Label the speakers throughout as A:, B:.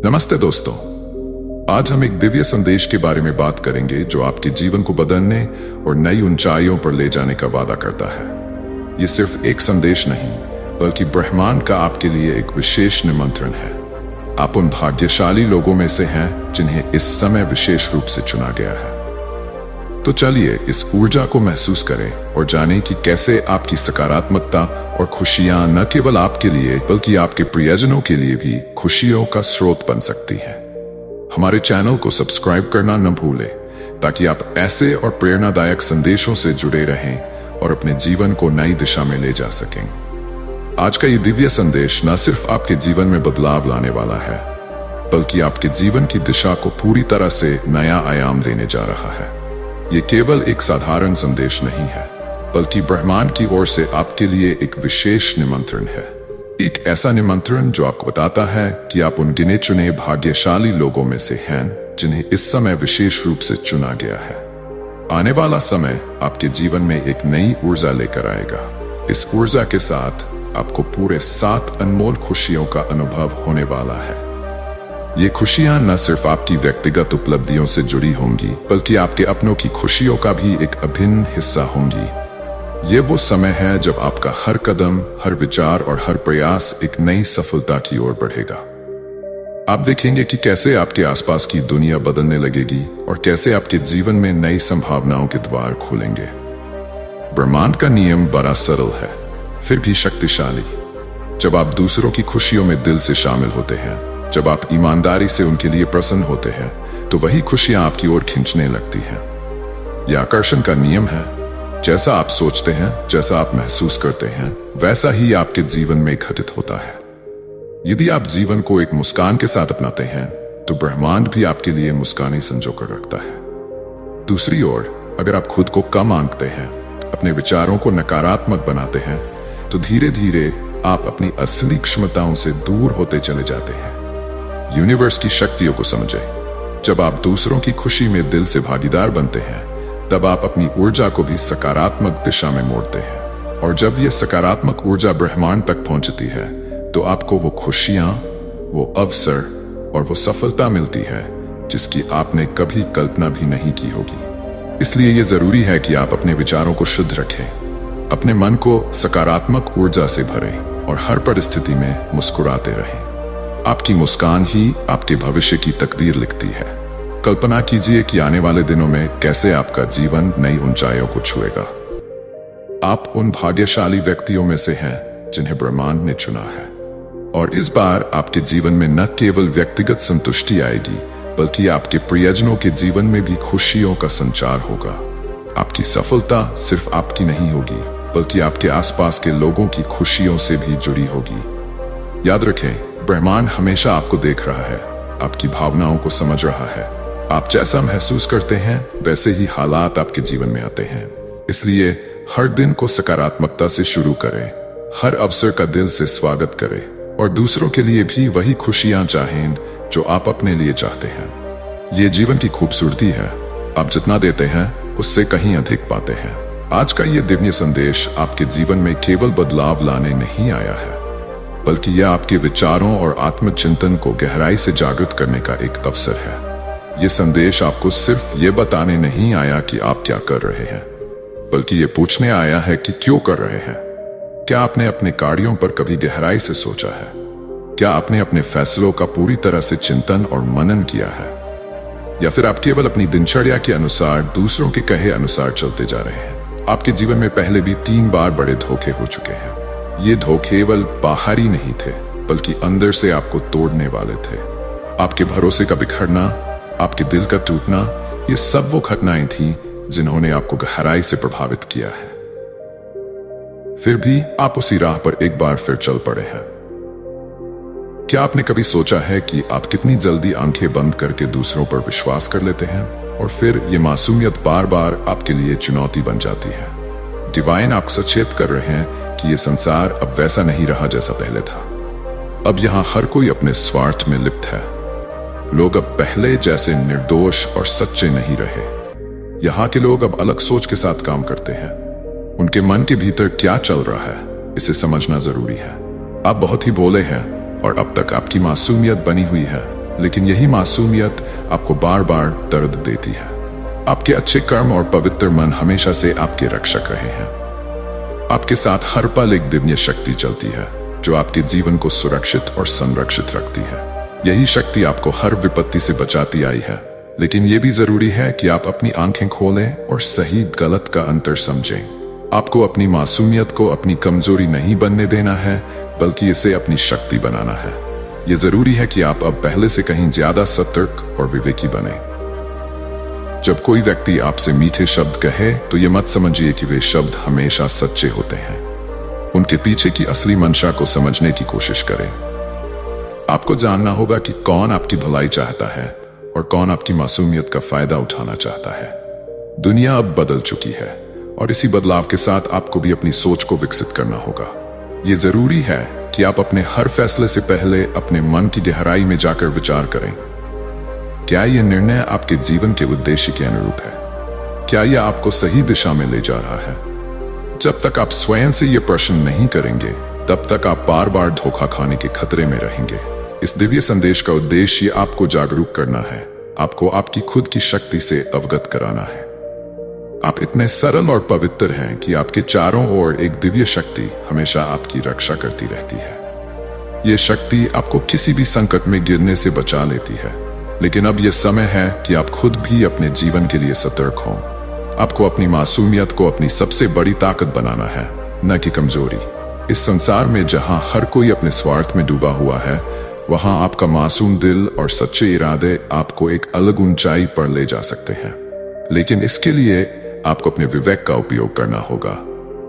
A: नमस्ते दोस्तों, आज हम एक दिव्य संदेश के बारे में बात करेंगे जो आपके जीवन को बदलने और नई ऊंचाइयों पर ले जाने का वादा करता है। ये सिर्फ एक संदेश नहीं, बल्कि ब्रह्मांड का आपके लिए एक विशेष निमंत्रण है। आप उन भाग्यशाली लोगों में से हैं जिन्हें इस समय विशेष रूप से चुना गया है। तो चलिए इस ऊर्जा को महसूस करें और जानें कि कैसे आपकी सकारात्मकता और खुशियां न केवल आपके लिए बल्कि आपके प्रियजनों के लिए भी खुशियों का स्रोत बन सकती हैं। हमारे चैनल को सब्सक्राइब करना न भूलें ताकि आप ऐसे और प्रेरणादायक संदेशों से जुड़े रहें और अपने जीवन को नई दिशा में ले जा सकें। आज का ये दिव्य संदेश न सिर्फ आपके जीवन में बदलाव लाने वाला है, बल्कि आपके जीवन की दिशा को पूरी तरह से नया आयाम देने जा रहा है। ये केवल एक साधारण संदेश नहीं है, बल्कि ब्रह्मांड की ओर से आपके लिए एक विशेष निमंत्रण है। एक ऐसा निमंत्रण जो आपको बताता है कि आप उन गिने चुने भाग्यशाली लोगों में से हैं जिन्हें इस समय विशेष रूप से चुना गया है। आने वाला समय आपके जीवन में एक नई ऊर्जा लेकर आएगा। इस ऊर्जा के साथ आपको पूरे 7 अनमोल खुशियों का अनुभव होने वाला है। ये खुशियां न सिर्फ आपकी व्यक्तिगत उपलब्धियों से जुड़ी होंगी, बल्कि आपके अपनों की खुशियों का भी एक अभिन्न हिस्सा होंगी। ये वो समय है जब आपका हर कदम, हर विचार और हर प्रयास एक नई सफलता की ओर बढ़ेगा। आप देखेंगे कि कैसे आपके आसपास की दुनिया बदलने लगेगी और कैसे आपके जीवन में नई संभावनाओं के द्वार खुलेंगे। ब्रह्मांड का नियम बड़ा सरल है, फिर भी शक्तिशाली। जब आप दूसरों की खुशियों में दिल से शामिल होते हैं, जब आप ईमानदारी से उनके लिए प्रसन्न होते हैं, तो वही खुशियां आपकी ओर खींचने लगती हैं। यह आकर्षण का नियम है। जैसा आप सोचते हैं, जैसा आप महसूस करते हैं, वैसा ही आपके जीवन में घटित होता है। यदि आप जीवन को एक मुस्कान के साथ अपनाते हैं, तो ब्रह्मांड भी आपके लिए मुस्कान ही संजो कर रखता है। दूसरी ओर, अगर आप खुद को कम आंकते हैं, अपने विचारों को नकारात्मक बनाते हैं, तो धीरे धीरे आप अपनी असली क्षमताओं से दूर होते चले जाते हैं। यूनिवर्स की शक्तियों को समझें। जब आप दूसरों की खुशी में दिल से भागीदार बनते हैं, तब आप अपनी ऊर्जा को भी सकारात्मक दिशा में मोड़ते हैं। और जब यह सकारात्मक ऊर्जा ब्रह्मांड तक पहुंचती है, तो आपको वो खुशियां, वो अवसर और वो सफलता मिलती है जिसकी आपने कभी कल्पना भी नहीं की होगी। इसलिए यह जरूरी है कि आप अपने विचारों को शुद्ध रखें, अपने मन को सकारात्मक ऊर्जा से भरें और हर परिस्थिति में मुस्कुराते रहें। आपकी मुस्कान ही आपके भविष्य की तकदीर लिखती है। कल्पना कीजिए कि आने वाले दिनों में कैसे आपका जीवन नई ऊंचाइयों को छुएगा। आप उन भाग्यशाली व्यक्तियों में से हैं जिन्हें ब्रह्मांड ने चुना है। और इस बार आपके जीवन में न केवल व्यक्तिगत संतुष्टि आएगी, बल्कि आपके प्रियजनों के जीवन में भी खुशियों का संचार होगा। आपकी सफलता सिर्फ आपकी नहीं होगी, बल्कि आपके आसपास के लोगों की खुशियों से भी जुड़ी होगी। याद रखें, ब्रह्मांड हमेशा आपको देख रहा है, आपकी भावनाओं को समझ रहा है। आप जैसा महसूस करते हैं, वैसे ही हालात आपके जीवन में आते हैं। इसलिए हर दिन को सकारात्मकता से शुरू करें, हर अवसर का दिल से स्वागत करें और दूसरों के लिए भी वही खुशियां चाहें जो आप अपने लिए चाहते हैं। ये जीवन की खूबसूरती है। आप जितना देते हैं, उससे कहीं अधिक पाते हैं। आज का ये दिव्य संदेश आपके जीवन में केवल बदलाव लाने नहीं आया है, बल्कि यह आपके विचारों और आत्मचिंतन को गहराई से जागृत करने का एक अवसर है। यह संदेश आपको सिर्फ ये बताने नहीं आया कि आप क्या कर रहे हैं, बल्कि ये पूछने आया है कि क्यों कर रहे हैं। क्या आपने अपने कार्यों पर कभी गहराई से सोचा है? क्या आपने अपने फैसलों का पूरी तरह से चिंतन और मनन किया है? या फिर आप केवल अपनी दिनचर्या के अनुसार, दूसरों के कहे अनुसार चलते जा रहे हैं? आपके जीवन में पहले भी 3 बार बड़े धोखे हो चुके हैं। ये धोखे केवल बाहरी नहीं थे, बल्कि अंदर से आपको तोड़ने वाले थे। आपके भरोसे का बिखरना, आपके दिल का टूटना, ये सब वो घटनाएं थीं जिन्होंने आपको गहराई से प्रभावित किया है। फिर भी आप उसी राह पर एक बार फिर चल पड़े हैं। क्या आपने कभी सोचा है कि आप कितनी जल्दी आंखें बंद करके दूसरों पर विश्वास कर लेते हैं और फिर ये मासूमियत बार बार आपके लिए चुनौती बन जाती है? डिवाइन आपको सचेत कर रहे हैं कि ये संसार अब वैसा नहीं रहा जैसा पहले था। अब यहाँ हर कोई अपने स्वार्थ में लिप्त है। लोग अब पहले जैसे निर्दोष और सच्चे नहीं रहे। यहाँ के लोग अब अलग सोच के साथ काम करते हैं। उनके मन के भीतर क्या चल रहा है, इसे समझना जरूरी है। आप बहुत ही भोले हैं और अब तक आपकी मासूमियत बनी हुई है, लेकिन यही मासूमियत आपको बार बार दर्द देती है। आपके अच्छे कर्म और पवित्र मन हमेशा से आपके रक्षक रहे हैं। आपके साथ हर पल एक दिव्य शक्ति चलती है जो आपके जीवन को सुरक्षित और संरक्षित रखती है। यही शक्ति आपको हर विपत्ति से बचाती आई है, लेकिन यह भी जरूरी है कि आप अपनी आंखें खोलें और सही गलत का अंतर समझें। आपको अपनी मासूमियत को अपनी कमजोरी नहीं बनने देना है, बल्कि इसे अपनी शक्ति बनाना है। यह जरूरी है कि आप अब पहले से कहीं ज्यादा सतर्क और विवेकी बने। जब कोई व्यक्ति आपसे मीठे शब्द कहे तो ये मत समझिए कि वे शब्द हमेशा सच्चे होते हैं। उनके पीछे की असली मंशा को समझने की कोशिश करें। आपको जानना होगा कि कौन आपकी भलाई चाहता है और कौन आपकी मासूमियत का फायदा उठाना चाहता है। दुनिया अब बदल चुकी है और इसी बदलाव के साथ आपको भी अपनी सोच को विकसित करना होगा। ये जरूरी है कि आप अपने हर फैसले से पहले अपने मन की गहराई में जाकर विचार करें। क्या यह निर्णय आपके जीवन के उद्देश्य के अनुरूप है? क्या यह आपको सही दिशा में ले जा रहा है? जब तक आप स्वयं से यह प्रश्न नहीं करेंगे, तब तक आप बार बार धोखा खाने के खतरे में रहेंगे। इस दिव्य संदेश का उद्देश्य आपको जागरूक करना है, आपको आपकी खुद की शक्ति से अवगत कराना है। आप इतने सरल और पवित्र हैं कि आपके चारों ओर एक दिव्य शक्ति हमेशा आपकी रक्षा करती रहती है। यह शक्ति आपको किसी भी संकट में गिरने से बचा लेती है। लेकिन अब यह समय है कि आप खुद भी अपने जीवन के लिए सतर्क हों। आपको अपनी मासूमियत को अपनी सबसे बड़ी ताकत बनाना है, न कि कमजोरी। इस संसार में जहां हर कोई अपने स्वार्थ में डूबा हुआ है, वहां आपका मासूम दिल और सच्चे इरादे आपको एक अलग ऊंचाई पर ले जा सकते हैं। लेकिन इसके लिए आपको अपने विवेक का उपयोग करना होगा,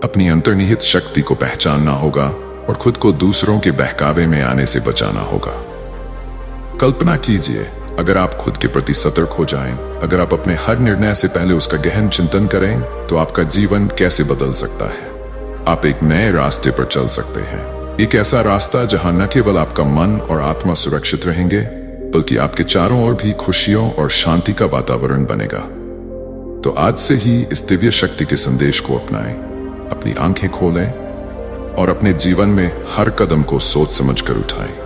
A: अपनी अंतर्निहित शक्ति को पहचानना होगा और खुद को दूसरों के बहकावे में आने से बचाना होगा। कल्पना कीजिए, अगर आप खुद के प्रति सतर्क हो जाएं, अगर आप अपने हर निर्णय से पहले उसका गहन चिंतन करें, तो आपका जीवन कैसे बदल सकता है। आप एक नए रास्ते पर चल सकते हैं, एक ऐसा रास्ता जहां न केवल आपका मन और आत्मा सुरक्षित रहेंगे, बल्कि आपके चारों ओर भी खुशियों और शांति का वातावरण बनेगा। तो आज से ही इस दिव्य शक्ति के संदेश को अपनाएं, अपनी आंखें खोलें और अपने जीवन में हर कदम को सोच समझकर उठाएं।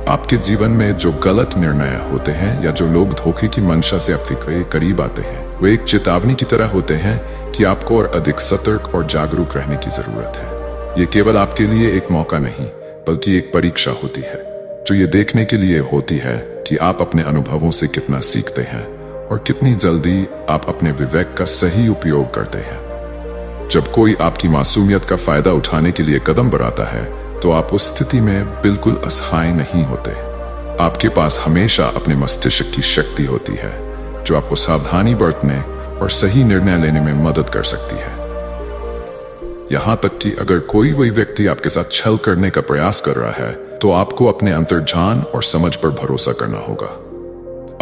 A: आपके जीवन में जो गलत निर्णय होते हैं या जो लोग धोखे की मंशा से आपके करीब आते हैं, वे एक चेतावनी की तरह होते हैं कि आपको और अधिक सतर्क और जागरूक रहने की जरूरत है। ये केवल आपके लिए एक मौका नहीं, बल्कि एक परीक्षा होती है, जो ये देखने के लिए होती है कि आप अपने अनुभवों से कितना सीखते हैं और कितनी जल्दी आप अपने विवेक का सही उपयोग करते हैं। जब कोई आपकी मासूमियत का फायदा उठाने के लिए कदम बढ़ाता है, तो आप उस स्थिति में बिल्कुल असहाय नहीं होते। आपके पास हमेशा अपने मस्तिष्क की शक्ति होती है, जो आपको सावधानी बरतने और सही निर्णय लेने में मदद कर सकती है। यहां तक कि अगर कोई वही व्यक्ति आपके साथ छल करने का प्रयास कर रहा है, तो आपको अपने अंतर्ज्ञान और समझ पर भरोसा करना होगा।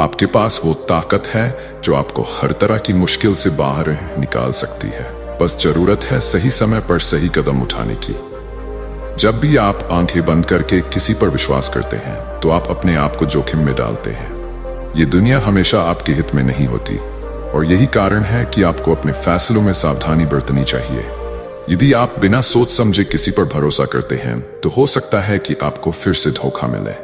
A: आपके पास वो ताकत है जो आपको हर तरह की मुश्किल से बाहर निकाल सकती है। बस जरूरत है सही समय पर सही कदम उठाने की। जब भी आप आंखें बंद करके किसी पर विश्वास करते हैं, तो आप अपने आप को जोखिम में डालते हैं। ये दुनिया हमेशा आपके हित में नहीं होती, और यही कारण है कि आपको अपने फैसलों में सावधानी बरतनी चाहिए। यदि आप बिना सोच समझे किसी पर भरोसा करते हैं, तो हो सकता है कि आपको फिर से धोखा मिले।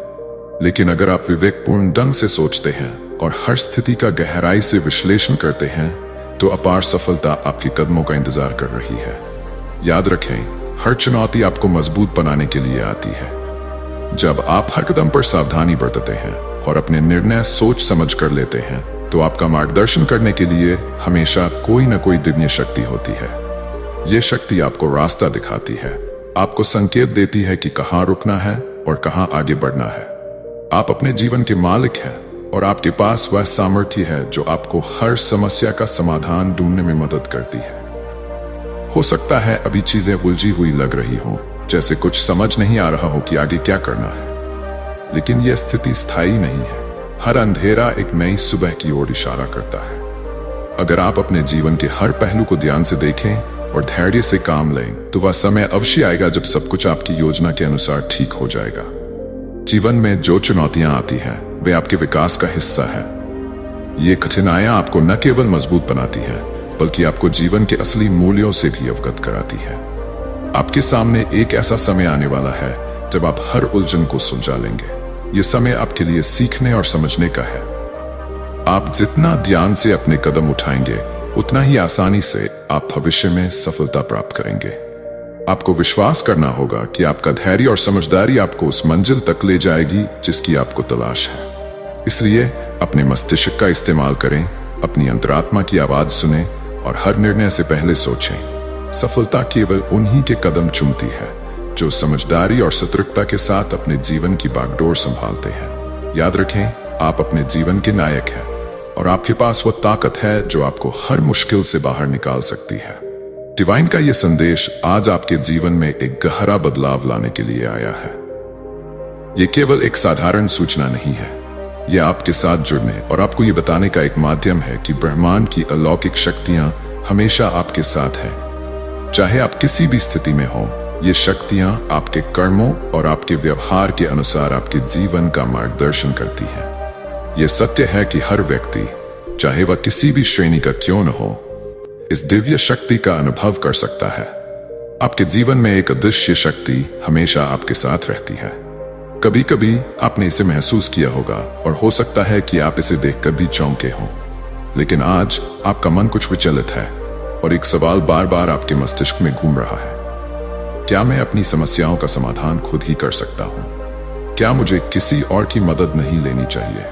A: लेकिन अगर आप विवेकपूर्ण ढंग से सोचते हैं और हर स्थिति का गहराई से विश्लेषण करते हैं, तो अपार सफलता आपके कदमों का इंतजार कर रही है। याद रखें, हर चुनौती आपको मजबूत बनाने के लिए आती है। जब आप हर कदम पर सावधानी बरतते हैं और अपने निर्णय सोच समझ कर लेते हैं, तो आपका मार्गदर्शन करने के लिए हमेशा कोई न कोई दिव्य शक्ति होती है। ये शक्ति आपको रास्ता दिखाती है, आपको संकेत देती है कि कहाँ रुकना है और कहाँ आगे बढ़ना है। आप अपने जीवन के मालिक हैं और आपके पास वह सामर्थ्य है जो आपको हर समस्या का समाधान ढूंढने में मदद करती है। हो सकता है अभी चीजें उलझी हुई लग रही हो, जैसे कुछ समझ नहीं आ रहा हो कि आगे क्या करना है, लेकिन यह स्थिति स्थायी नहीं है। हर अंधेरा एक नई सुबह की ओर इशारा करता है। अगर आप अपने जीवन के हर पहलू को ध्यान से देखें और धैर्य से काम लें, तो वह समय अवश्य आएगा जब सब कुछ आपकी योजना के अनुसार ठीक हो जाएगा। जीवन में जो चुनौतियां आती हैं, वे आपके विकास का हिस्सा है। ये कठिनाइयां आपको न केवल मजबूत बनाती हैं, बल्कि आपको जीवन के असली मूल्यों से भी अवगत कराती है। आपके सामने एक ऐसा समय आने वाला है जब आप हर उलझन को सुलझा लेंगे। ये समय आपके लिए सीखने और समझने का है। आप जितना ध्यान से अपने कदम उठाएंगे, उतना ही आसानी से आप भविष्य में सफलता प्राप्त करेंगे। आपको विश्वास करना होगा कि आपका धैर्य और समझदारी आपको उस मंजिल तक ले जाएगी जिसकी आपको तलाश है। इसलिए अपने मस्तिष्क का इस्तेमाल करें, अपनी अंतरात्मा की आवाज सुनें और हर निर्णय से पहले सोचें। सफलता केवल उन्हीं के कदम चूमती है जो समझदारी और सतर्कता के साथ अपने जीवन की बागडोर संभालते हैं। याद रखें, आप अपने जीवन के नायक हैं और आपके पास वो ताकत है जो आपको हर मुश्किल से बाहर निकाल सकती है। डिवाइन का यह संदेश आज आपके जीवन में एक गहरा बदलाव लाने के लिए आया है। यह केवल एक साधारण सूचना नहीं है, यह आपके साथ जुड़ने और आपको ये बताने का एक माध्यम है कि ब्रह्मांड की अलौकिक शक्तियां हमेशा आपके साथ हैं। चाहे आप किसी भी स्थिति में हो, ये शक्तियां आपके कर्मों और आपके व्यवहार के अनुसार आपके जीवन का मार्गदर्शन करती हैं। यह सत्य है कि हर व्यक्ति, चाहे वह किसी भी श्रेणी का क्यों न हो, इस दिव्य शक्ति का अनुभव कर सकता है। आपके जीवन में एक अदृश्य शक्ति हमेशा आपके साथ रहती है। कभी कभी आपने इसे महसूस किया होगा और हो सकता है कि आप इसे देखकर भी चौंके हों। लेकिन आज आपका मन कुछ विचलित है और एक सवाल बार बार आपके मस्तिष्क में घूम रहा है। क्या मैं अपनी समस्याओं का समाधान खुद ही कर सकता हूं? क्या मुझे किसी और की मदद नहीं लेनी चाहिए?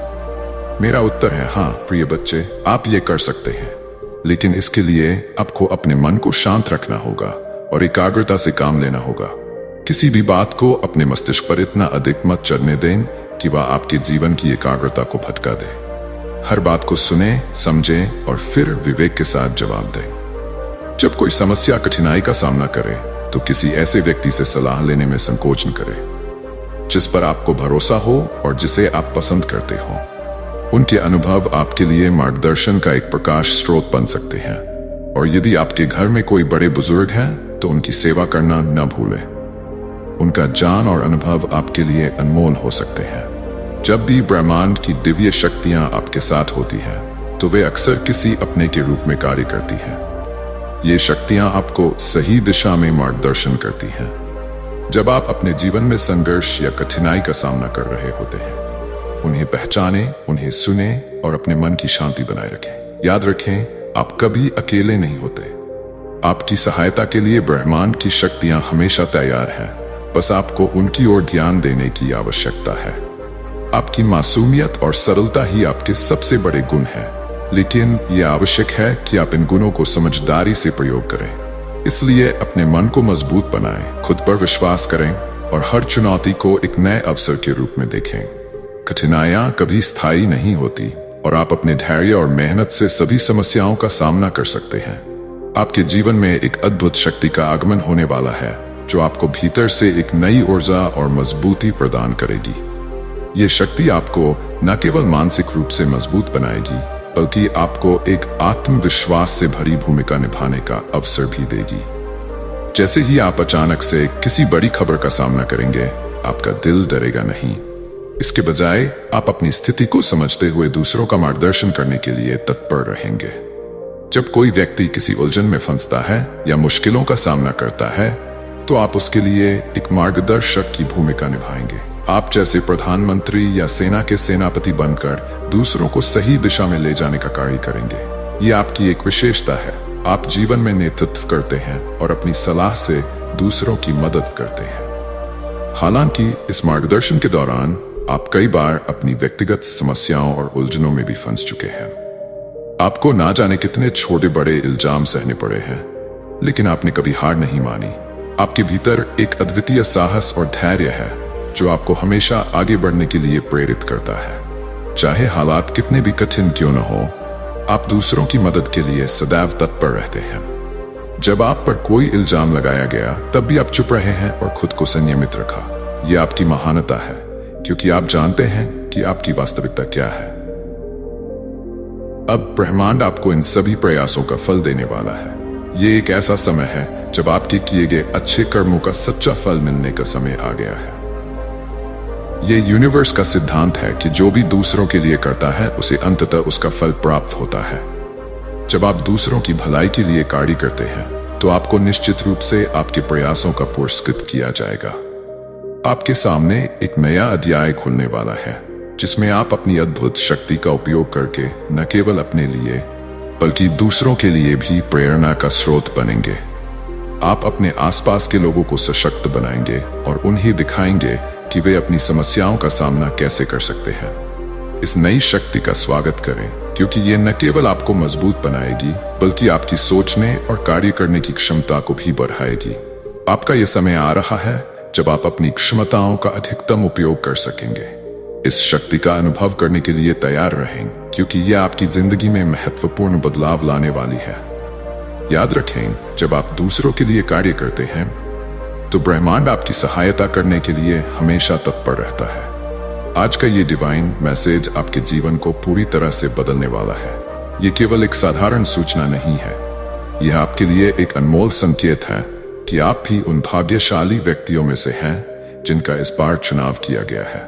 A: मेरा उत्तर है हाँ प्रिय बच्चे, आप ये कर सकते हैं, लेकिन इसके लिए आपको अपने मन को शांत रखना होगा और एकाग्रता से काम लेना होगा। किसी भी बात को अपने मस्तिष्क पर इतना अधिक मत चढ़ने दें कि वह आपके जीवन की एकाग्रता को भटका दे। हर बात को सुने, समझें और फिर विवेक के साथ जवाब दें। जब कोई समस्या कठिनाई का सामना करे तो किसी ऐसे व्यक्ति से सलाह लेने में संकोच न करें जिस पर आपको भरोसा हो और जिसे आप पसंद करते हो। उनके अनुभव आपके लिए मार्गदर्शन का एक प्रकाश स्रोत बन सकते हैं और यदि आपके घर में कोई बड़े बुजुर्ग हैं तो उनकी सेवा करना न भूलें। उनका ज्ञान और अनुभव आपके लिए अनमोल हो सकते हैं। जब भी ब्रह्मांड की दिव्य शक्तियां आपके साथ होती हैं तो वे अक्सर किसी अपने के रूप में कार्य करती हैं। ये शक्तियां आपको सही दिशा में मार्गदर्शन करती हैं जब आप अपने जीवन में संघर्ष या कठिनाई का सामना कर रहे होते हैं। उन्हें पहचानें, उन्हें सुने और अपने मन की शांति बनाए रखें। याद रखें, आप कभी अकेले नहीं होते। आपकी सहायता के लिए ब्रह्मांड की शक्तियां हमेशा तैयार हैं, बस आपको उनकी ओर ध्यान देने की आवश्यकता है। आपकी मासूमियत और सरलता ही आपके सबसे बड़े गुण हैं, लेकिन यह आवश्यक है कि आप इन गुणों को समझदारी से प्रयोग करें। इसलिए अपने मन को मजबूत बनाएं, खुद पर विश्वास करें और हर चुनौती को एक नए अवसर के रूप में देखें। कठिनाइयां कभी स्थायी नहीं होती और आप अपने धैर्य और मेहनत से सभी समस्याओं का सामना कर सकते हैं। आपके जीवन में एक अद्भुत शक्ति का आगमन होने वाला है जो आपको भीतर से एक नई ऊर्जा और मजबूती प्रदान करेगी। ये शक्ति आपको न केवल मानसिक रूप से मजबूत बनाएगी, बल्कि आपको एक आत्मविश्वास से भरी भूमिका निभाने का अवसर भी देगी। जैसे ही आप अचानक से किसी बड़ी खबर का सामना करेंगे, आपका दिल डरेगा नहीं। इसके बजाय आप अपनी स्थिति को समझते हुए दूसरों का मार्गदर्शन करने के लिए तत्पर रहेंगे। जब कोई व्यक्ति किसी उलझन में फंसता है या मुश्किलों का सामना करता है, तो आप उसके लिए एक मार्गदर्शक की भूमिका निभाएंगे। आप जैसे प्रधानमंत्री या सेना के सेनापति बनकर दूसरों को सही दिशा में ले जाने का कार्य करेंगे। ये आपकी एक विशेषता है। आप जीवन में नेतृत्व करते हैं और अपनी सलाह से दूसरों की मदद करते हैं। हालांकि इस मार्गदर्शन के दौरान आप कई बार अपनी व्यक्तिगत समस्याओं और उलझनों में भी फंस चुके हैं। आपको ना जाने कितने छोटे बड़े इल्जाम सहने पड़े हैं, लेकिन आपने कभी हार नहीं मानी। आपके भीतर एक अद्वितीय साहस और धैर्य है जो आपको हमेशा आगे बढ़ने के लिए प्रेरित करता है। चाहे हालात कितने भी कठिन क्यों न हो, आप दूसरों की मदद के लिए सदैव तत्पर रहते हैं। जब आप पर कोई इल्जाम लगाया गया, तब भी आप चुप रहे हैं और खुद को संयमित रखा। यह आपकी महानता है, क्योंकि आप जानते हैं कि आपकी वास्तविकता क्या है। अब ब्रह्मांड आपको इन सभी प्रयासों का फल देने वाला है। ये एक ऐसा समय है जब आपके किए गए अच्छे कर्मों का सच्चा फल मिलने का समय आ गया है। ये यूनिवर्स का सिद्धांत है कि जो भी दूसरों के लिए करता है, उसे अंततः उसका फल प्राप्त होता है। जब आप दूसरों की भलाई के लिए कार्य करते हैं, तो आपको निश्चित रूप से आपके प्रयासों का पुरस्कृत किया जाएगा। आपके सामने एक नया अध्याय खुलने वाला है, जिसमें आप अपनी अद्भुत शक्ति का उपयोग करके न केवल अपने लिए बल्कि दूसरों के लिए भी प्रेरणा का स्रोत बनेंगे। आप अपने आसपास के लोगों को सशक्त बनाएंगे और उन्हें दिखाएंगे कि वे अपनी समस्याओं का सामना कैसे कर सकते हैं। इस नई शक्ति का स्वागत करें, क्योंकि ये न केवल आपको मजबूत बनाएगी बल्कि आपकी सोचने और कार्य करने की क्षमता को भी बढ़ाएगी। आपका यह समय आ रहा है जब आप अपनी क्षमताओं का अधिकतम उपयोग कर सकेंगे। इस शक्ति का अनुभव करने के लिए तैयार रहें, क्योंकि यह आपकी जिंदगी में महत्वपूर्ण बदलाव लाने वाली है। याद रखें, जब आप दूसरों के लिए कार्य करते हैं तो ब्रह्मांड आपकी सहायता करने के लिए हमेशा तत्पर रहता है। आज का ये डिवाइन मैसेज आपके जीवन को पूरी तरह से बदलने वाला है। ये केवल एक साधारण सूचना नहीं है, यह आपके लिए एक अनमोल संकेत है कि आप भी उन भाग्यशाली व्यक्तियों में से हैं जिनका इस बार चुनाव किया गया है।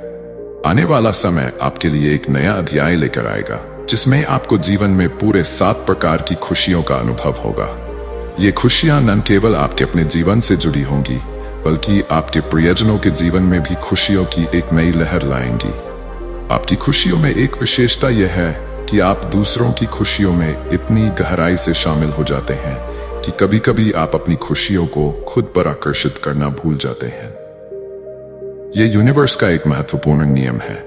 A: आने वाला समय आपके लिए एक नया अध्याय लेकर आएगा, जिसमें आपको जीवन में पूरे 7 प्रकार की खुशियों का अनुभव होगा। ये खुशियां न केवल आपके अपने जीवन से जुड़ी होंगी, बल्कि आपके प्रियजनों के जीवन में भी खुशियों की एक नई लहर लाएंगी। आपकी खुशियों में एक विशेषता यह है कि आप दूसरों की खुशियों में इतनी गहराई से शामिल हो जाते हैं कि कभी-कभी आप अपनी खुशियों को खुद पर आकर्षित करना भूल जाते हैं। यह यूनिवर्स का एक महत्वपूर्ण नियम है।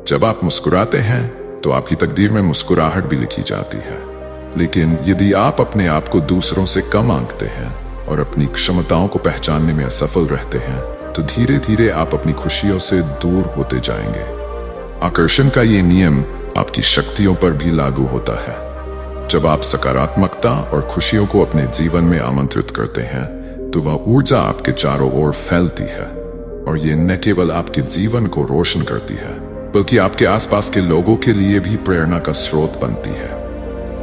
A: जब आप मुस्कुराते हैं तो आपकी तकदीर में मुस्कुराहट भी लिखी जाती है। लेकिन यदि आप अपने आप को दूसरों से कम आंकते हैं और अपनी क्षमताओं को पहचानने में असफल रहते हैं, तो धीरे धीरे आप अपनी खुशियों से दूर होते जाएंगे। आकर्षण का ये नियम आपकी शक्तियों पर भी लागू होता है। जब आप सकारात्मकता और खुशियों को अपने जीवन में आमंत्रित करते हैं, तो वह ऊर्जा आपके चारों ओर फैलती है और ये न केवल आपके जीवन को रोशन करती है, बल्कि आपके आसपास के लोगों के लिए भी प्रेरणा का स्रोत बनती है।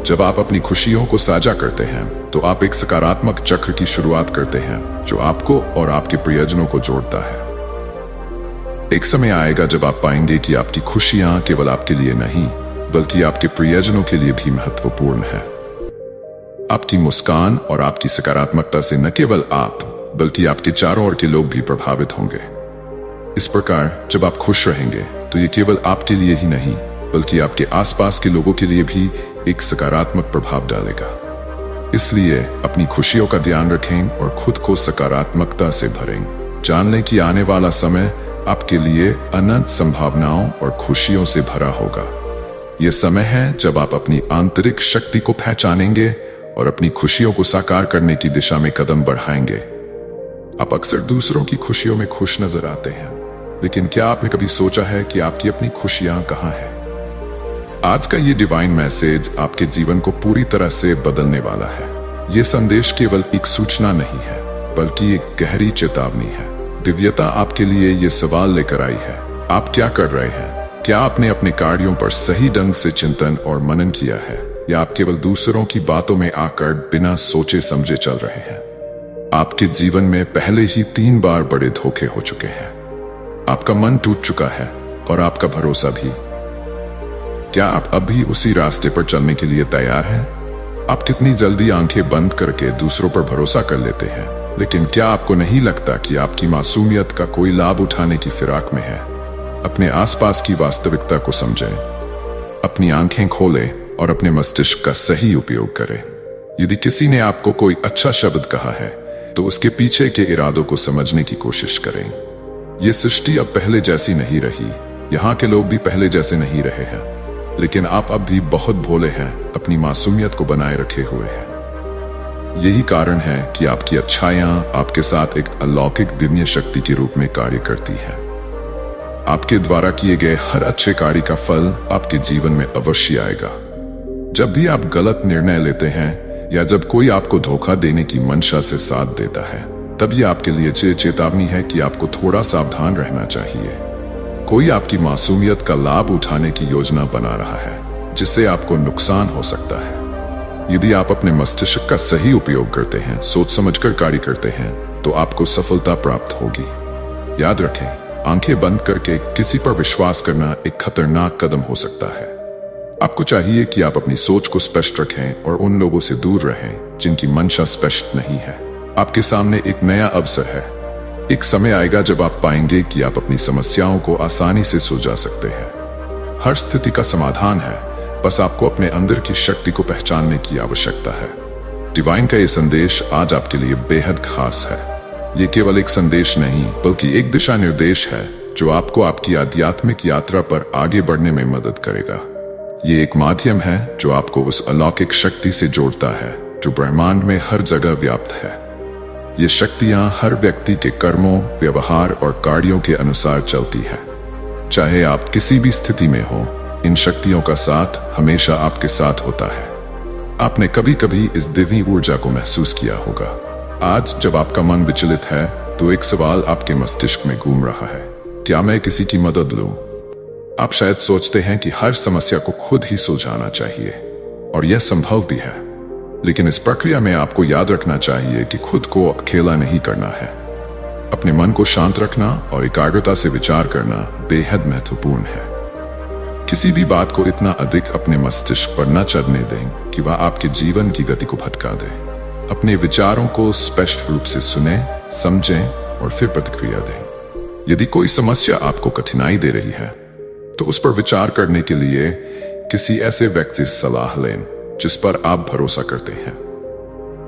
A: जब आप अपनी खुशियों को साझा करते हैं, तो आप एक सकारात्मक चक्र की शुरुआत करते हैं, जो आपको और आपके प्रियजनों को जोड़ता है। एक समय आएगा जब आप पाएंगे कि आपकी खुशियां केवल आपके लिए नहीं, बल्कि आपके प्रियजनों के लिए भी महत्वपूर्ण है। आपकी मुस्कान और आपकी सकारात्मकता से न केवल आप, बल्कि आपके चारों ओर के लोग भी प्रभावित होंगे। इस प्रकार जब आप खुश रहेंगे, तो ये केवल आपके लिए ही नहीं, बल्कि आपके आसपास के लोगों के लिए भी एक सकारात्मक प्रभाव डालेगा। इसलिए अपनी खुशियों का ध्यान रखें और खुद को सकारात्मकता से भरें। जान लें कि आने वाला समय आपके लिए अनंत संभावनाओं और खुशियों से भरा होगा। यह समय है जब आप अपनी आंतरिक शक्ति को पहचानेंगे और अपनी खुशियों को साकार करने की दिशा में कदम बढ़ाएंगे। आप अक्सर दूसरों की खुशियों में खुश नजर आते हैं, लेकिन क्या आपने कभी सोचा है कि आपकी अपनी खुशियां कहां हैं? आज का ये डिवाइन मैसेज आपके जीवन को पूरी तरह से बदलने वाला है। ये संदेश केवल एक सूचना नहीं है, बल्कि एक गहरी चेतावनी है। दिव्यता आपके लिए ये सवाल लेकर आई है, आप क्या कर रहे हैं? क्या आपने अपने कार्यों पर सही ढंग से चिंतन और मनन किया है, या आप केवल दूसरों की बातों में आकर बिना सोचे समझे चल रहे हैं? आपके जीवन में पहले ही 3 बार बड़े धोखे हो चुके हैं। आपका मन टूट चुका है और आपका भरोसा भी। क्या आप अभी उसी रास्ते पर चलने के लिए तैयार हैं? आप कितनी जल्दी आंखें बंद करके दूसरों पर भरोसा कर लेते हैं, लेकिन क्या आपको नहीं लगता कि आपकी मासूमियत का कोई लाभ उठाने की फिराक में है? अपने आसपास की वास्तविकता को समझें, अपनी आंखें खोलें और अपने मस्तिष्क का सही उपयोग करें। यदि किसी ने आपको कोई अच्छा शब्द कहा है, तो उसके पीछे के इरादों को समझने की कोशिश करें। यह सृष्टि अब पहले जैसी नहीं रही, यहाँ के लोग भी पहले जैसे नहीं रहे हैं, लेकिन आप अब भी बहुत भोले हैं, अपनी मासूमियत को बनाए रखे हुए हैं। यही कारण है कि आपकी अच्छाइयां आपके साथ एक अलौकिक दिव्य शक्ति के रूप में कार्य करती हैं। आपके द्वारा किए गए हर अच्छे कार्य का फल आपके जीवन में अवश्य आएगा। जब भी आप गलत निर्णय लेते हैं या जब कोई आपको धोखा देने की मंशा से साथ देता है, तब यह आपके लिए चेतावनी है कि आपको थोड़ा सावधान रहना चाहिए। कोई आपकी मासूमियत का लाभ उठाने की योजना बना रहा है, जिससे आपको नुकसान हो सकता है। यदि आप अपने मस्तिष्क का सही उपयोग करते हैं, सोच समझकर कार्य करते हैं, तो आपको सफलता प्राप्त होगी। याद रखें, आंखें बंद करके किसी पर विश्वास करना एक खतरनाक कदम हो सकता है। आपको चाहिए कि आप अपनी सोच को स्पष्ट रखें और उन लोगों से दूर रहें जिनकी मंशा स्पष्ट नहीं है। आपके सामने एक नया अवसर है, एक समय आएगा जब आप पाएंगे कि आप अपनी समस्याओं को आसानी से सुलझा सकते हैं। हर स्थिति का समाधान है, बस आपको अपने अंदर की शक्ति को पहचानने की आवश्यकता है। डिवाइन का ये संदेश आज आपके लिए बेहद खास है। ये केवल एक संदेश नहीं, बल्कि एक दिशा निर्देश है जो आपको आपकी आध्यात्मिक यात्रा पर आगे बढ़ने में मदद करेगा। ये एक माध्यम है जो आपको उस अलौकिक शक्ति से जोड़ता है जो ब्रह्मांड में हर जगह व्याप्त है। ये शक्तियां हर व्यक्ति के कर्मों, व्यवहार और कार्यों के अनुसार चलती है। चाहे आप किसी भी स्थिति में हो, इन शक्तियों का साथ हमेशा आपके साथ होता है। आपने कभी कभी इस दिव्य ऊर्जा को महसूस किया होगा। आज जब आपका मन विचलित है तो एक सवाल आपके मस्तिष्क में घूम रहा है, क्या मैं किसी की मदद लूं? आप शायद सोचते हैं कि हर समस्या को खुद ही सुलझाना चाहिए, और यह संभव भी है। लेकिन इस प्रक्रिया में आपको याद रखना चाहिए कि खुद को अकेला नहीं करना है। अपने मन को शांत रखना और एकाग्रता से विचार करना बेहद महत्वपूर्ण है। किसी भी बात को इतना अधिक अपने मस्तिष्क पर न चढ़ने दें कि वह आपके जीवन की गति को भटका दे। अपने विचारों को स्पष्ट रूप से सुने, समझें और फिर प्रतिक्रिया दें। यदि कोई समस्या आपको कठिनाई दे रही है तो उस पर विचार करने के लिए किसी ऐसे व्यक्ति से सलाह लें जिस पर आप भरोसा करते हैं।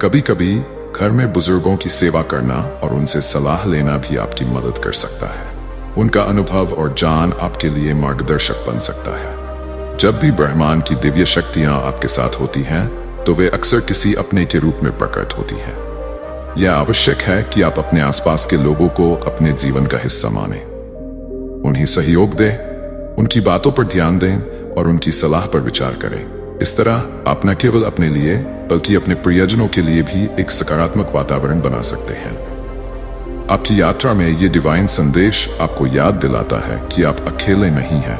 A: कभी कभी घर में बुजुर्गों की सेवा करना और उनसे सलाह लेना भी आपकी मदद कर सकता है। उनका अनुभव और ज्ञान आपके लिए मार्गदर्शक बन सकता है। जब भी ब्रह्मांड की दिव्य शक्तियां आपके साथ होती हैं तो वे अक्सर किसी अपने के रूप में प्रकट होती हैं। यह आवश्यक है कि आप अपने आसपास के लोगों को अपने जीवन का हिस्सा मानें, उन्हें सहयोग दें, उनकी बातों पर ध्यान दें और उनकी सलाह पर विचार करें। इस तरह आप न केवल अपने लिए बल्कि अपने प्रियजनों के लिए भी एक सकारात्मक वातावरण बना सकते हैं। आपकी यात्रा में ये डिवाइन संदेश आपको याद दिलाता है कि आप अकेले नहीं हैं।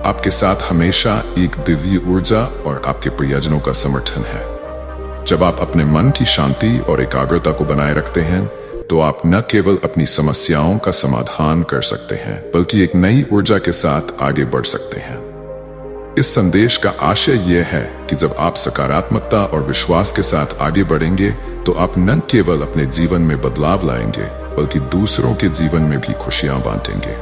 A: आपके साथ हमेशा एक दिव्य ऊर्जा और आपके प्रियजनों का समर्थन है। जब आप अपने मन की शांति और एकाग्रता को बनाए रखते हैं तो आप न केवल अपनी समस्याओं का समाधान कर सकते हैं बल्कि एक नई ऊर्जा के साथ आगे बढ़ सकते हैं। इस संदेश का आशय यह है कि जब आप सकारात्मकता और विश्वास के साथ आगे बढ़ेंगे तो आप न केवल अपने जीवन में बदलाव लाएंगे बल्कि दूसरों के जीवन में भी खुशियां बांटेंगे।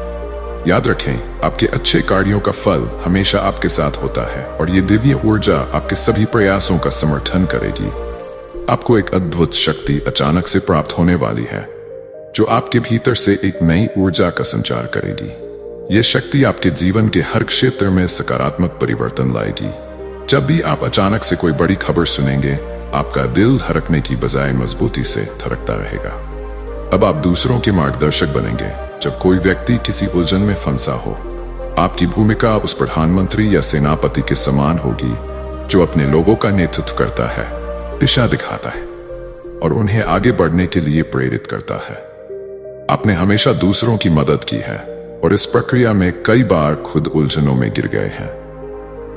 A: याद रखें, आपके अच्छे कार्यों का फल हमेशा आपके साथ होता है और ये दिव्य ऊर्जा आपके सभी प्रयासों का समर्थन करेगी। आपको एक अद्भुत शक्ति अचानक से प्राप्त होने वाली है जो आपके भीतर से एक नई ऊर्जा का संचार करेगी। यह शक्ति आपके जीवन के हर क्षेत्र में सकारात्मक परिवर्तन लाएगी। जब भी आप अचानक से कोई बड़ी खबर सुनेंगे, आपका दिल धड़कने की बजाय मजबूती से धड़कता रहेगा। अब आप दूसरों के मार्गदर्शक बनेंगे। जब कोई व्यक्ति किसी उलझन में फंसा हो, आपकी भूमिका उस प्रधानमंत्री या सेनापति के समान होगी जो अपने लोगों का नेतृत्व करता है, दिशा दिखाता है और उन्हें आगे बढ़ने के लिए प्रेरित करता है। आपने हमेशा दूसरों की मदद की है और इस प्रक्रिया में कई बार खुद उलझनों में गिर गए हैं।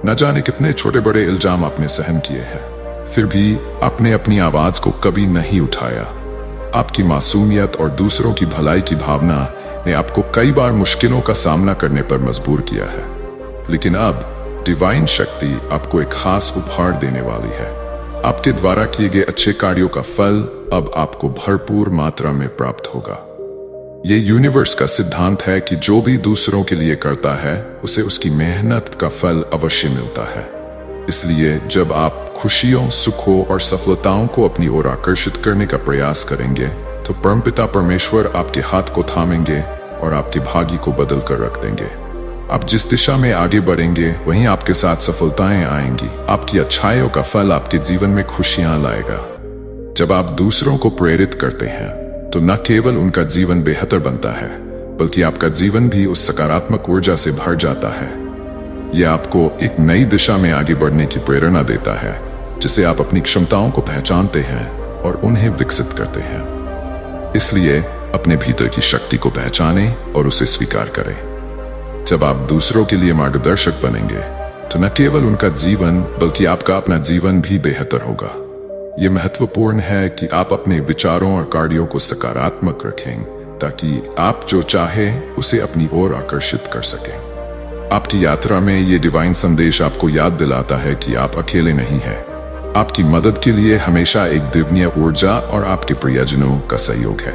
A: न जाने कितने छोटे बड़े इल्जाम आपने सहन किए हैं, फिर भी आपने अपनी आवाज को कभी नहीं उठाया। आपकी मासूमियत और दूसरों की भलाई की भावना ने आपको कई बार मुश्किलों का सामना करने पर मजबूर किया है। लेकिन अब डिवाइन शक्ति आपको एक खास उपहार देने वाली है। आपके द्वारा किए गए अच्छे कार्यों का फल अब आपको भरपूर मात्रा में प्राप्त होगा। ये यूनिवर्स का सिद्धांत है कि जो भी दूसरों के लिए करता है उसे उसकी मेहनत का फल अवश्य मिलता है। इसलिए जब आप खुशियों, सुखों और सफलताओं को अपनी ओर आकर्षित करने का प्रयास करेंगे तो परमपिता परमेश्वर आपके हाथ को थामेंगे और आपके भाग्य को बदल कर रख देंगे। आप जिस दिशा में आगे बढ़ेंगे वहीं आपके साथ सफलताएं आएंगी। आपकी अच्छाइयों का फल आपके जीवन में खुशियां लाएगा। जब आप दूसरों को प्रेरित करते हैं तो न केवल उनका जीवन बेहतर बनता है बल्कि आपका जीवन भी उस सकारात्मक ऊर्जा से भर जाता है। यह आपको एक नई दिशा में आगे बढ़ने की प्रेरणा देता है जिसे आप अपनी क्षमताओं को पहचानते हैं और उन्हें विकसित करते हैं। इसलिए अपने भीतर की शक्ति को पहचानें और उसे स्वीकार करें। जब आप दूसरों के लिए मार्गदर्शक बनेंगे तो न केवल उनका जीवन बल्कि आपका अपना जीवन भी बेहतर होगा। यह महत्वपूर्ण है कि आप अपने विचारों और कार्यों को सकारात्मक रखें ताकि आप जो चाहें उसे अपनी ओर आकर्षित कर सकें। आपकी यात्रा में ये डिवाइन संदेश आपको याद दिलाता है कि आप अकेले नहीं हैं। आपकी मदद के लिए हमेशा एक दिव्य ऊर्जा और आपके प्रियजनों का सहयोग है।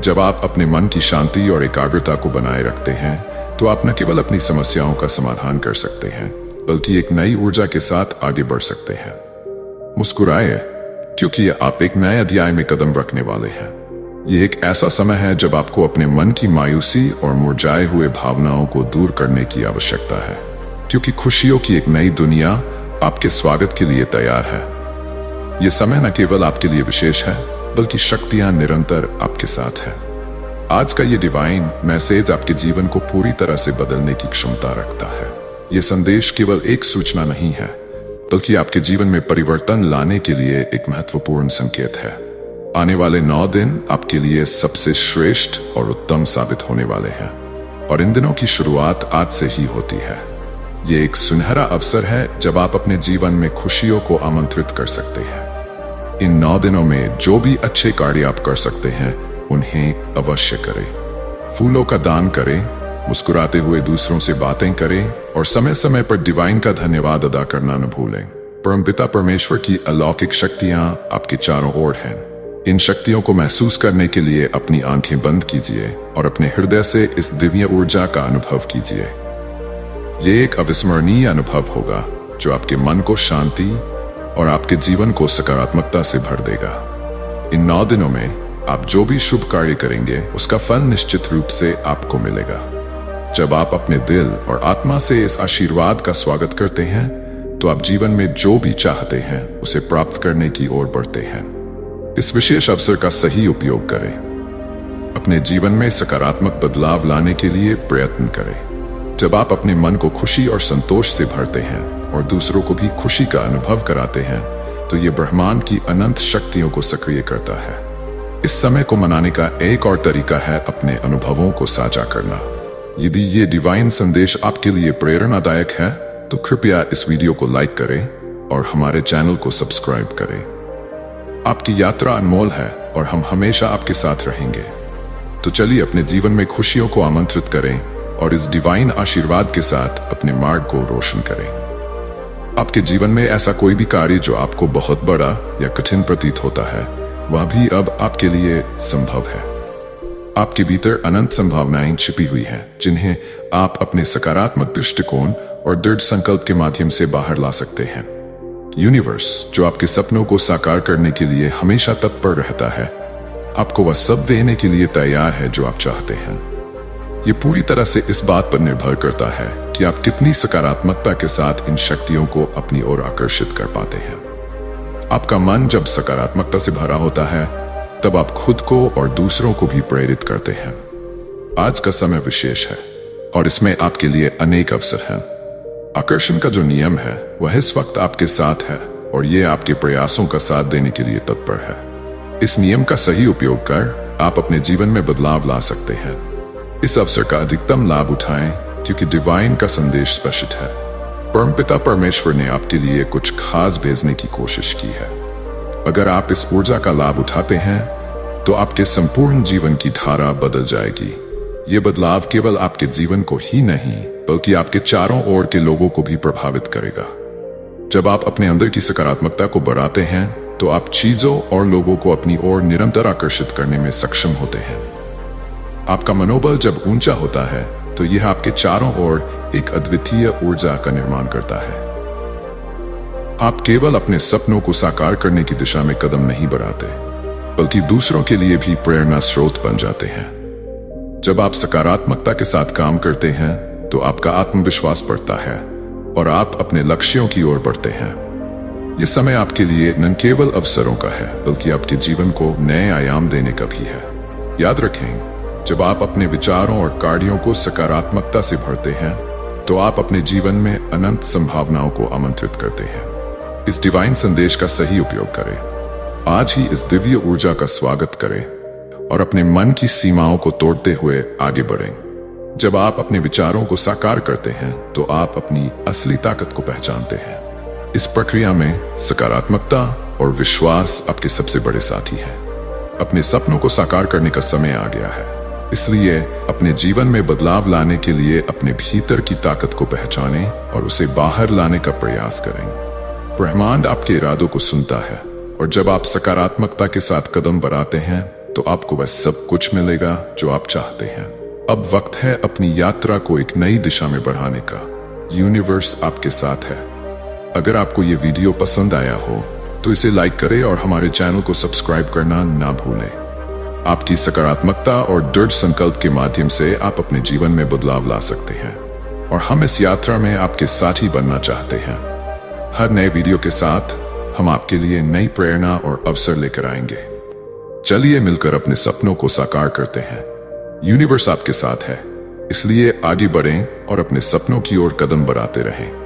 A: जब आप अपने मन की शांति और एकाग्रता को बनाए रखते हैं तो आप न केवल अपनी समस्याओं का समाधान कर सकते हैं बल्कि एक नई ऊर्जा के साथ आगे बढ़ सकते हैं। मुस्कुराए, क्योंकि आप एक नए अध्याय में कदम रखने वाले हैं। यह एक ऐसा समय है जब आपको अपने मन की मायूसी और मुरझाए हुए भावनाओं को दूर करने की आवश्यकता है, क्योंकि खुशियों की एक नई दुनिया आपके स्वागत के लिए तैयार है। यह समय न केवल आपके लिए विशेष है बल्कि शक्तियां निरंतर आपके साथ है। आज का ये डिवाइन मैसेज आपके जीवन को पूरी तरह से बदलने की क्षमता रखता है। यह संदेश केवल एक सूचना नहीं है बल्कि आपके जीवन में परिवर्तन लाने के लिए एक महत्वपूर्ण संकेत है। आने वाले 9 दिन आपके लिए सबसे श्रेष्ठ और उत्तम साबित होने वाले हैं और इन दिनों की शुरुआत आज से ही होती है। ये एक सुनहरा अवसर है जब आप अपने जीवन में खुशियों को आमंत्रित कर सकते हैं। इन 9 दिनों में जो भी अच्छे कार्य आप कर सकते हैं उन्हें अवश्य करें। फूलों का दान करें, मुस्कुराते हुए दूसरों से बातें करें और समय समय पर डिवाइन का धन्यवाद अदा करना न भूलें। परमपिता परमेश्वर की अलौकिक शक्तियां आपके चारों ओर हैं। इन शक्तियों को महसूस करने के लिए अपनी आंखें बंद कीजिए और अपने हृदय से इस दिव्य ऊर्जा का अनुभव कीजिए। ये एक अविस्मरणीय अनुभव होगा जो आपके मन को शांति और आपके जीवन को सकारात्मकता से भर देगा। इन 9 दिनों में आप जो भी शुभ कार्य करेंगे उसका फल निश्चित रूप से आपको मिलेगा। जब आप अपने दिल और आत्मा से इस आशीर्वाद का स्वागत करते हैं तो आप जीवन में जो भी चाहते हैं उसे प्राप्त करने की ओर बढ़ते हैं। इस विशेष अवसर का सही उपयोग करें। अपने जीवन में सकारात्मक बदलाव लाने के लिए प्रयत्न करें। जब आप अपने मन को खुशी और संतोष से भरते हैं और दूसरों को भी खुशी का अनुभव कराते हैं तो ये ब्रह्मांड की अनंत शक्तियों को सक्रिय करता है। इस समय को मनाने का एक और तरीका है अपने अनुभवों को साझा करना। यदि ये डिवाइन संदेश आपके लिए प्रेरणादायक है तो कृपया इस वीडियो को लाइक करें और हमारे चैनल को सब्सक्राइब करें। आपकी यात्रा अनमोल है और हम हमेशा आपके साथ रहेंगे। तो चलिए अपने जीवन में खुशियों को आमंत्रित करें और इस डिवाइन आशीर्वाद के साथ अपने मार्ग को रोशन करें। आपके जीवन में ऐसा कोई भी कार्य जो आपको बहुत बड़ा या कठिन प्रतीत होता है वह भी अब आपके लिए संभव है। आपके भीतर अनंत संभावनाएं छिपी हुई हैं जिन्हें आप अपने सकारात्मक दृष्टिकोण और दृढ़ संकल्प के माध्यम से बाहर ला सकते हैं। यूनिवर्स जो आपके सपनों को साकार करने के लिए हमेशा तत्पर रहता है, आपको वह सब देने के लिए तैयार है जो आप चाहते हैं। ये पूरी तरह से इस बात पर निर्भर करता है कि आप कितनी सकारात्मकता के साथ इन शक्तियों को अपनी ओर आकर्षित कर पाते हैं। आपका मन जब सकारात्मकता से भरा होता है तब आप खुद को और दूसरों को भी प्रेरित करते हैं। आज का समय विशेष है और इसमें आपके लिए अनेक अवसर हैं। आकर्षण का जो नियम है वह इस वक्त आपके साथ है और यह आपके प्रयासों का साथ देने के लिए तत्पर है। इस नियम का सही उपयोग कर आप अपने जीवन में बदलाव ला सकते हैं। इस अवसर का अधिकतम लाभ उठाएं क्योंकि डिवाइन का संदेश स्पष्ट है। परमपिता परमेश्वर ने आपके लिए कुछ खास भेजने की कोशिश की है। अगर आप इस ऊर्जा का लाभ उठाते हैं तो आपके संपूर्ण जीवन की धारा बदल जाएगी। ये बदलाव केवल आपके जीवन को ही नहीं बल्कि आपके चारों ओर के लोगों को भी प्रभावित करेगा। जब आप अपने अंदर की सकारात्मकता को बढ़ाते हैं तो आप चीजों और लोगों को अपनी ओर निरंतर आकर्षित करने में सक्षम होते हैं। आपका मनोबल जब ऊंचा होता है तो यह आपके चारों ओर एक अद्वितीय ऊर्जा का निर्माण करता है। आप केवल अपने सपनों को साकार करने की दिशा में कदम नहीं बढ़ाते बल्कि दूसरों के लिए भी प्रेरणा स्रोत बन जाते हैं। जब आप सकारात्मकता के साथ काम करते हैं तो आपका आत्मविश्वास बढ़ता है और आप अपने लक्ष्यों की ओर बढ़ते हैं। यह समय आपके लिए न केवल अवसरों का है बल्कि आपके जीवन को नए आयाम देने का भी है। याद रखें, जब आप अपने विचारों और कार्यों को सकारात्मकता से भरते हैं तो आप अपने जीवन में अनंत संभावनाओं को आमंत्रित करते हैं। इस डिवाइन संदेश का सही उपयोग करें। आज ही इस दिव्य ऊर्जा का स्वागत करें और अपने मन की सीमाओं को तोड़ते हुए आगे बढ़ें। जब आप अपने विचारों को साकार करते हैं तो आप अपनी असली ताकत को पहचानते हैं। इस प्रक्रिया में सकारात्मकता और विश्वास आपके सबसे बड़े साथी हैं। अपने सपनों को साकार करने का समय आ गया है, इसलिए अपने जीवन में बदलाव लाने के लिए अपने भीतर की ताकत को पहचानें और उसे बाहर लाने का प्रयास करें। ब्रह्मांड आपके इरादों को सुनता है और जब आप सकारात्मकता के साथ कदम बढ़ाते हैं तो आपको वह सब कुछ मिलेगा जो आप चाहते हैं। अब वक्त है अपनी यात्रा को एक नई दिशा में बढ़ाने का। यूनिवर्स आपके साथ है। अगर आपको ये वीडियो पसंद आया हो तो इसे लाइक करें और हमारे चैनल को सब्सक्राइब करना ना भूलें। आपकी सकारात्मकता और दृढ़ संकल्प के माध्यम से आप अपने जीवन में बदलाव ला सकते हैं और हम इस यात्रा में आपके साथी बनना चाहते हैं। हर नए वीडियो के साथ हम आपके लिए नई प्रेरणा और अवसर लेकर आएंगे। चलिए मिलकर अपने सपनों को साकार करते हैं। यूनिवर्स आपके साथ है, इसलिए आगे बढ़ें और अपने सपनों की ओर कदम बढ़ाते रहें।